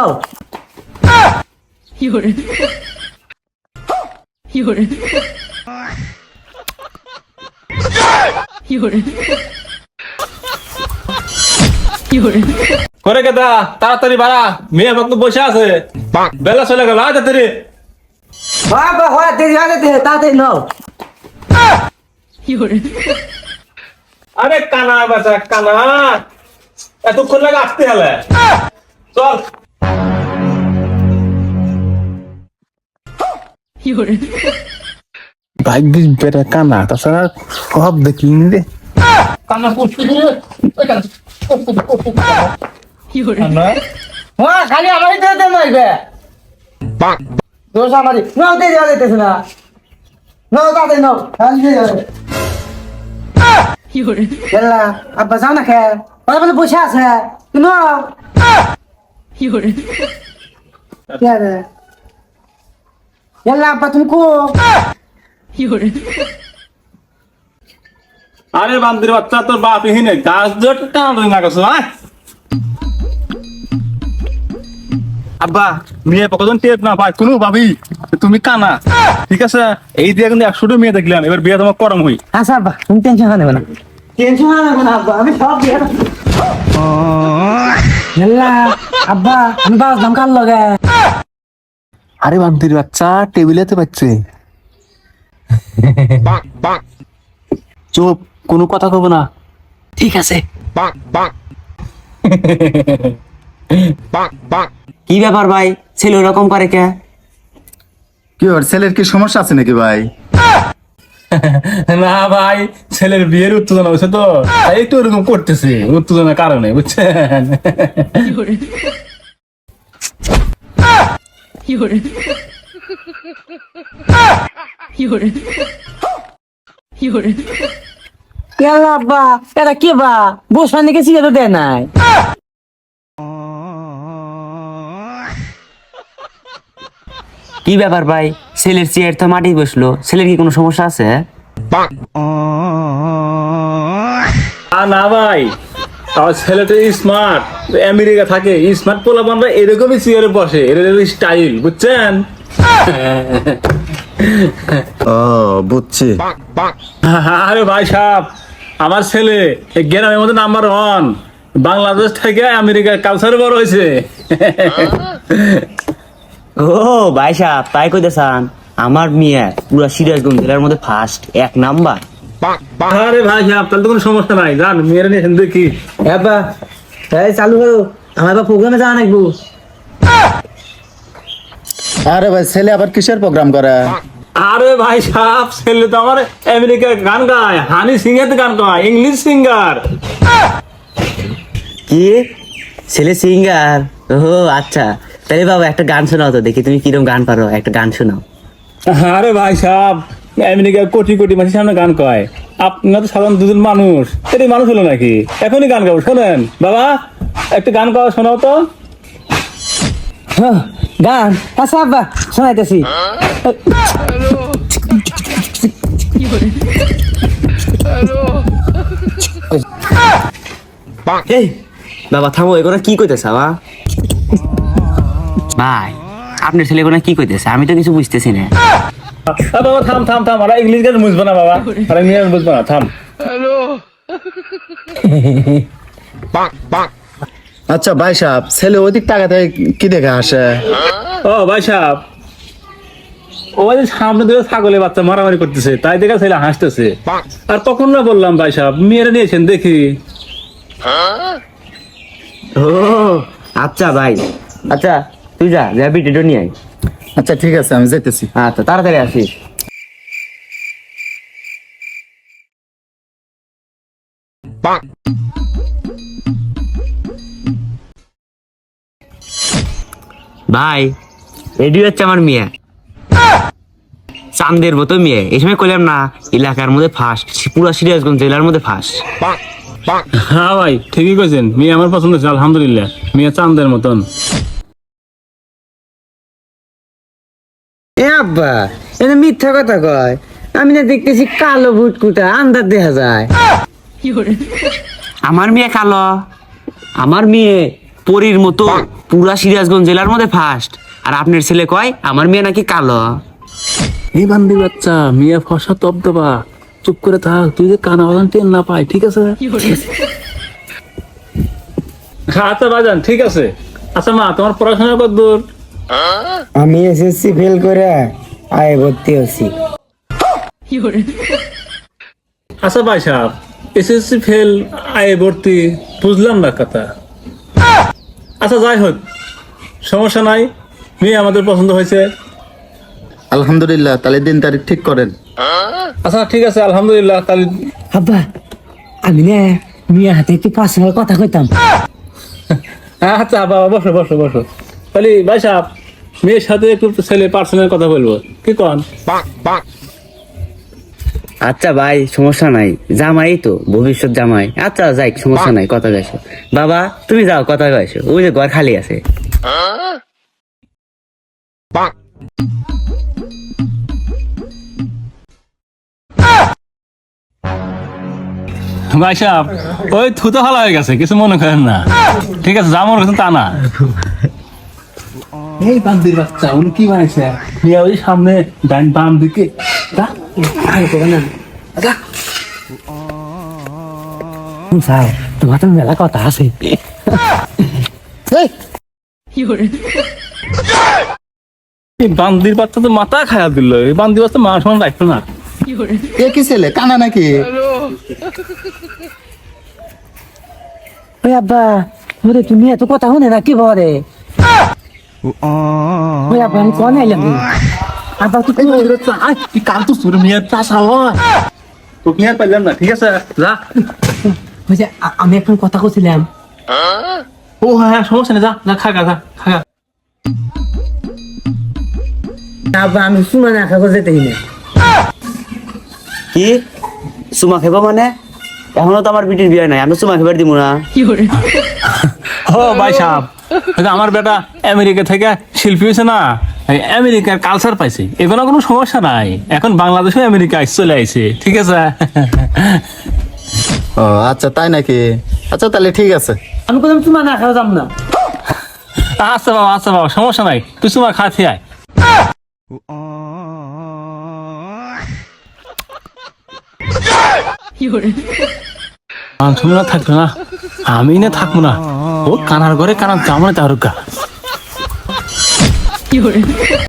有人，有人，有人，有人。করে কেদা তাড়াতাড়ি বাড়া মেয়ে ভক্ত বসে আছে বেলা চলে গেল আয় তাড়াতাড়ি বাবা হয় দেরি হয়ে গেছে তাড়াতাড়ি নাও।有人， আরে কানা বাচ্চা কানা এতক্ষণ লাগে আসতে হলে চল 有人， ভাগ্যিস বেটা কানা তাছাড়া সব দেখিনি রে কানা করছি有人， হ্যাঁ খালি আমারই তো মারবে দোষ আমারই নাও দেরি হয়ে যেতেছে না নাও তাড়াতাড়ি নাও খালি দেরি হবে 有人， গেলা আব্বা যাও না খেয়ে ওরা বলে বসে আছে তুমি 有人， কি আছে গেলা আব্বা তুমি কো 有人， আরে বান্দির বাচ্চা তোর বাপ হিনে গাছ জট টানা না গেছো আয় আব্বা মেয়ে কতজন টেপ না পাই কোনো ভাবি তুমি কানা ঠিক আছে এই দিয়ে কিন্তু 100টা মেয়ে দেখলাম এবার বিয়ে তোমার করম হই আচ্ছা আব্বা তুমি টেনশন নেবে না টেনশন নেবে না আব্বা আমি সব দিয়ে গেলা আব্বা আমি বাসলাম কার লগে আরে বান্দির বাচ্চা টেবিলেতে পাচ্ছে চুপ কোনো কথা কব না ঠিক আছে কি ব্যাপার ভাই ছেলে ওরকম করে কে? কি ওর ছেলের কি সমস্যা আছে নাকি ভাই না ভাই ছেলের বিয়ের উত্তেজনা হয়েছে তো তাই একটু এরকম করতেছে উত্তেজনার কারণে বুঝছেন 有人，有人，有人，有人， গেলা আব্বা এটা কি বা বসবার নাকি সিগারেট দেয় নাই কি ব্যাপার ভাই ছেলের চেয়ার তো মাটি বসলো ছেলের কি কোনো সমস্যা আছে? না ভাই আমার ছেলেটা স্মার্ট আমেরিকা থাকে স্মার্ট পোলাপান ভাই এরকমই চেয়ারে বসে এরকম স্টাইল বুঝছেন ও বুঝছি আরে ভাই সাহেব আমার ছেলে এই গ্রামের মধ্যে নাম্বার 1 বাংলাদেশ থেকে আমেরিকার কালচারে বড় হয়েছে ও ভাই সাহেব তাই কইতেছান আমার মেয়ে পুরা সিরাজগঞ্জ জেলার মধ্যে ফার্স্ট 1 নাম্বার। আরে ভাই সাহেব তাহলে তো কোনো সমস্যা নাই জান মেয়েরা নিয়ে দেখি আব্বা এই চালু করো আমার বা প্রোগ্রামে যাওয়া নাকবো আরে ভাই ছেলে আবার কিসের প্রোগ্রাম করে আরে ভাই সাহেব ছেলে তো আমার আমেরিকার গান গায় হানি সিংয়ের গান গায় ইংলিশ সিঙ্গার কি ছেলে সিঙ্গার? ও আচ্ছা তাহলে বাবা একটা গান শোনাও তো দেখি তুমি কিরকম গান পারো একটা গান শোনাও। আরে ভাই সাহেব আমেরিকার কোটি কোটি মানুষের সামনে গান কয় আপনার তো সাধারণ দুজন মানুষ এটাই মানুষ হলো নাকি এখনই গান গাবো শোনেন বাবা একটা গান গাওয়া শোনাও তো গান আচ্ছা আব্বা শোনাইতেছি 有人， এই বাবা থামো এগুলো কি কইতেছ বাবা? ভাই আপনার ছেলে এগুলো কি কইতেছে আমি তো কিছু বুঝতেছি না। বাবা থাম থাম থাম আর ইংলিশ গান বুঝবো না বাবা আর ইংলিশ বুঝবো না থাম আচ্ছা ভাই সাহেব ছেলে ওদিক টাকাতে কি দেখে আসে ও ভাই সাহেব ওই যে সামনে দুটো ছাগলের বাচ্চা মারামারি করতেছে তাই দেখে ছেলে হাসতেছে আর তখন না বললাম ভাই সাহেব মেয়েরা নিয়েছেন দেখি ও আচ্ছা ভাই আচ্ছা তুই যা যাবি টেটো নিয়ে আয়। আচ্ছা ঠিক আছে আমি যাইতেছি আচ্ছা তাড়াতাড়ি আসিস। ভাই রেডি হচ্ছে আমার মেয়ে চাঁদের মতো মেয়ে এই সময় কইলাম না এলাকার মধ্যে ফার্স্ট পুরা সিরাজগঞ্জ জেলার মধ্যে ফার্স্ট। হ্যাঁ ভাই ঠিকই কইছেন মেয়ে আমার পছন্দ হচ্ছে আলহামদুলিল্লাহ মেয়ে চাঁদের মতন এ আব্বা এটা মিথ্যা কথা কয় আমি না দেখতেছি কালো ভুটকুটা আন্দাজ দেখা যায় 有人， আমার মেয়ে কালো আমার মেয়ে পরীর মতো পুরা সিরাজগঞ্জ জেলার মধ্যে ফার্স্ট, আর আপনার ছেলে কয় আমার মেয়ে নাকি কালো। এই বান্দির বাচ্চা, মিয়া ফসা তপ দেবা, চুপ করে থাক, তুই যে কানা বাজান টেন না পাই, ঠিক আছে? আচ্ছা বাজান, ঠিক আছে। আচ্ছা মা, তোমার পড়াশোনা কত দূর? আমি এসএসসি ফেল করে আয় ভর্তি হচ্ছি। 有人， আচ্ছা ভাই সাহেব, এসএসসি ফেল, আয়ে ভর্তি, বুঝলাম না কথা। আচ্ছা যাই হোক, সমস্যা নাই, মেয়ে আমাদের পছন্দ হয়েছে। আলহামদুলিল্লাহ, তাহলে দিন তারিখ ঠিক করেন। আচ্ছা ঠিক আছে, আলহামদুলিল্লাহ। তাহলে আব্বা, আমি না মিয়া হাতে একটু পার্সোনাল কথা কইতাম। আচ্ছা বাবা, বসো বসো বসো। তাহলে ভাই সাহেব, মেয়ের সাথে একটু ছেলে পার্সোনাল কথা বলবো, কি কন? আচ্ছা ভাই, সমস্যা নাই, জামাই তো ভবিষ্যৎ জামাই। আচ্ছা যাই, সমস্যা নাই, কথা গাইছো। বাবা তুমি যাও, কথা গাইছো, ওই যে ঘর খালি আছে। ভাই সাহেব, ওই থুতো ভালো হয়ে গেছে, কিছু মনে করেন না, ঠিক আছে? যা মনে করছেন তা না। এই বান্দির বাচ্চা, উনি কি বানাইছে? মিয়া ওই সামনে ডান বাম দিকে, যা, আগে করে না, যা। স্যার, তোমার তো মেলা কথা আছে। 有人， এই বান্দির বাচ্চা তো মাথা খায়া দিল, এই বান্দির বাচ্চা মা সমান রাখতো না। 有人， এ কি ছেলে, কানা নাকি? ওই আব্বা, ওরে তুমি এত কথা শুনে না কি বলে? ওই আব্বা, আমি কোন আইলাম? আব্বা তুই কাল তো সুর মিয়া চাষা হয়, তোকে আর পাইলাম না, ঠিক আছে? যা। ওই যে আমি এখন কথা কইছিলাম। ও হ্যাঁ, সমস্যা নেই, যা যা, খাগা খা খাগা। আব্বা, আমি সুমা না খাবো যেতে না। কি সুমা খেবো মানে? এখনো তো আমার বিটির বিয়ে নাই, আমি সুমা খেবার দিব না। 有人， ও ভাই সাহেব, ওই যে আমার বেটা আমেরিকা থেকে শিল্পী হয়েছে না, এই আমেরিকার কালচার পাইছে, এগুলো কোনো সমস্যা নাই। এখন বাংলাদেশে আমেরিকা চলে আইছে, ঠিক আছে? ও আচ্ছা, তাই নাকি? আচ্ছা তাহলে ঠিক আছে। আমি কোথাও সুমা না খাওয়া যাব না। আচ্ছা বাবা, আচ্ছা বাবা, সমস্যা নাই, তুই তোমার খাতে আয়।有人， তুমি না থাকবে না, আমি না থাকবো না, ও কানার ঘরে কানার জামানে তার 有人。